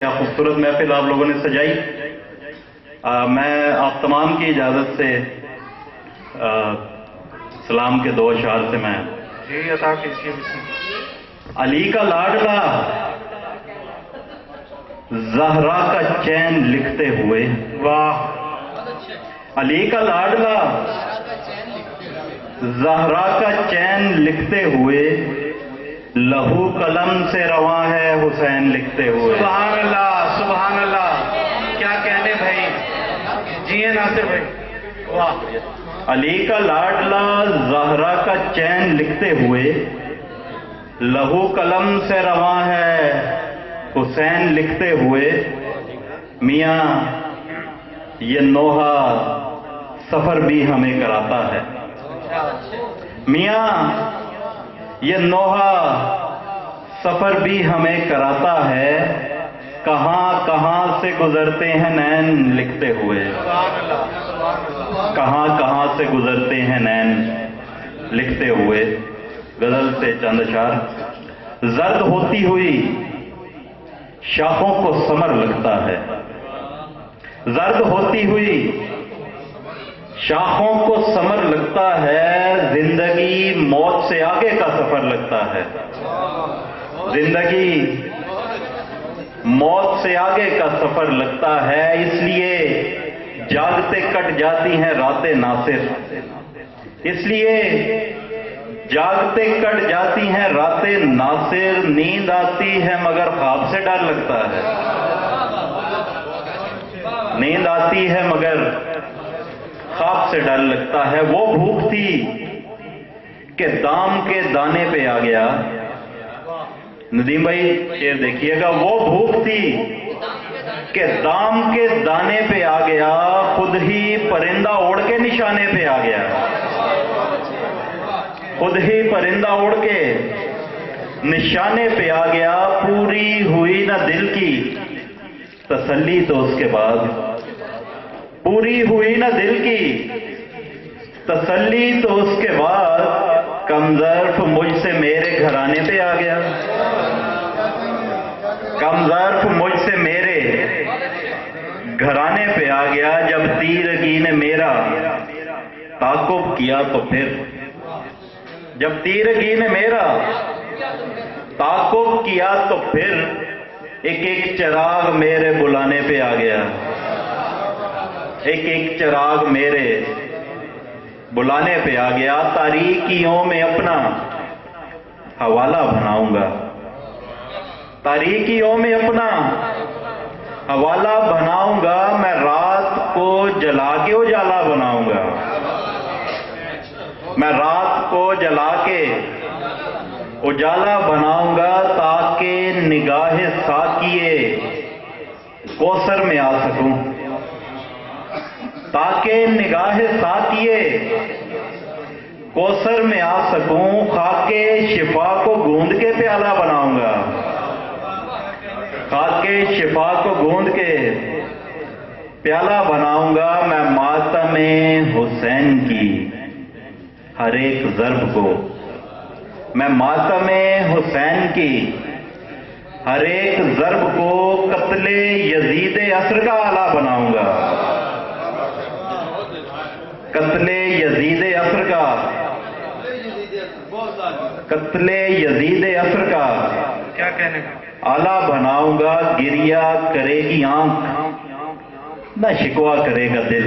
کیا خوبصورت محفل آپ لوگوں نے سجائی۔ میں آپ تمام کی اجازت سے سلام کے دو اشعار سے میں عطا کیجیے۔ علی کا لاڈلا زہرا کا چین لکھتے ہوئے، واہ، علی کا لاڈلا زہرا کا چین لکھتے ہوئے، لہو قلم سے رواں ہے حسین لکھتے ہوئے۔ سبحان اللہ، سبحان اللہ، کیا کہنے بھائی، جی ناصر بھائی، واہ۔ علی کا لاڈلا زہرا کا چین لکھتے ہوئے، لہو قلم سے رواں ہے حسین لکھتے ہوئے، میاں یہ نوحہ سفر بھی ہمیں کراتا ہے، میاں یہ نوحہ سفر بھی ہمیں کراتا ہے، کہاں کہاں سے گزرتے ہیں نین لکھتے ہوئے، کہاں کہاں سے گزرتے ہیں نین لکھتے ہوئے۔ غزل سے چند اشعار۔ زرد ہوتی ہوئی شاخوں کو ثمر لگتا ہے، زرد ہوتی ہوئی شاخوں کو ثمر لگتا ہے، زندگی موت سے آگے کا سفر لگتا ہے، زندگی موت سے آگے کا سفر لگتا ہے، اس لیے جاگتے کٹ جاتی ہیں راتیں ناصر، اس لیے جاگتے کٹ جاتی ہیں راتیں ناصر، نیند آتی ہے مگر خواب سے ڈر لگتا ہے، نیند آتی ہے مگر خواب سے ڈر لگتا ہے۔ وہ بھوک تھی کہ دام کے دانے پہ آ گیا، ندیم بھائی شعر دیکھیے گا، وہ بھوک تھی کہ دام کے دانے پہ آ گیا، خود ہی پرندہ اڑ کے نشانے پہ آ گیا، خود ہی پرندہ اڑ کے نشانے پہ آ گیا، پوری ہوئی نہ دل کی تسلی تو اس کے بعد، پوری ہوئی نہ دل کی تسلی تو اس کے بعد، کم ظرف مجھ سے میرے گھرانے پہ آ گیا، کم ظرف مجھ سے میرے گھرانے پہ آ گیا، جب تیرگی نے میرا تعاقب کیا تو پھر، جب تیرگی نے میرا تعاقب کیا تو پھر، ایک ایک چراغ میرے بلانے پہ آ گیا، ایک ایک چراغ میرے بلانے پہ آ گیا، تاریکیوں میں اپنا حوالہ بناؤں گا، تاریکیوں میں اپنا حوالہ بناؤں گا، میں رات کو جلا کے اجالا بناؤں گا، میں رات کو جلا کے اجالا بناؤں گا، تاکہ نگاہ ساکیے کوثر میں آ سکوں، تاکہ نگاہ ساکیے کوثر میں آ سکوں، خاک شفا کو گوند کے پیالہ بناؤں گا، خاک شفا کو گوند کے پیالہ بناؤں گا، میں ماتم حسین کی ہر ایک ضرب کو، میں ماتم حسین کی ہر ایک ضرب کو قتل یزید عصر کا آلہ بناؤں گا، قتل یزید عصر کا، قتل یزید عصر کا کیا کہنے آلہ بناؤں گا، گریا کرے گی آنکھ نہ شکوا کرے گا دل،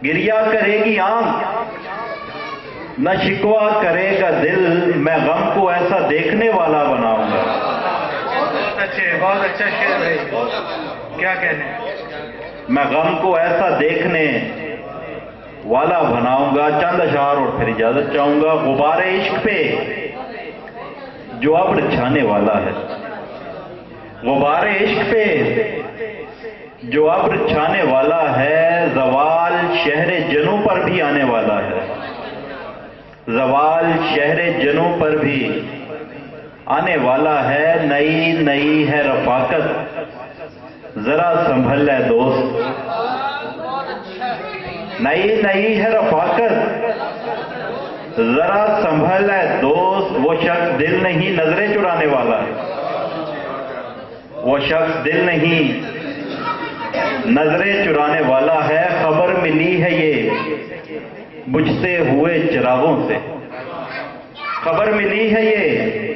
گریا کرے گی آنکھ نہ شکوا کرے گا دل، میں غم کو ایسا دیکھنے والا بناؤں گا۔ بہت اچھا شعر ہے، کیا کہنے، میں غم کو ایسا دیکھنے والا بناؤں گا۔ چند اشعار اور پھر اجازت چاہوں گا۔ غبار عشق پہ جو ابر چھانے والا ہے، غبار عشق پہ جو ابر چھانے والا ہے، زوال شہر جنوں پر بھی آنے والا ہے، زوال شہر جنوں پر بھی آنے والا ہے، نئی نئی ہے رفاقت ذرا سنبھل ہے دوست، نئی نئی ہے رفاقت ذرا سنبھل ہے دوست، وہ شخص دل نہیں نظریں چرانے والا ہے، وہ شخص دل نہیں نظریں چرانے والا ہے، خبر ملی ہے یہ بجھتے ہوئے چراغوں سے، خبر ملی ہے یہ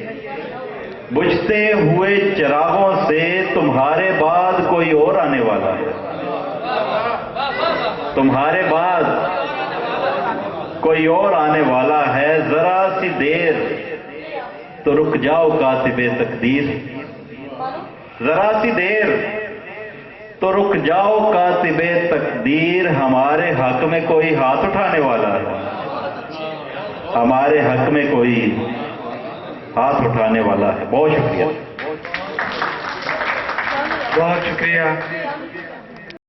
بجھتے ہوئے چراغوں سے، تمہارے بعد کوئی اور آنے والا ہے، تمہارے بعد کوئی اور آنے والا ہے، ذرا سی دیر تو رک جاؤ کاتب تقدیر، ذرا سی دیر تو رک جاؤ کاتب تقدیر، ہمارے حق میں کوئی ہاتھ اٹھانے والا ہے، ہمارے حق میں کوئی ہاتھ اٹھانے والا ہے۔ بہت شکریہ، بہت شکریہ۔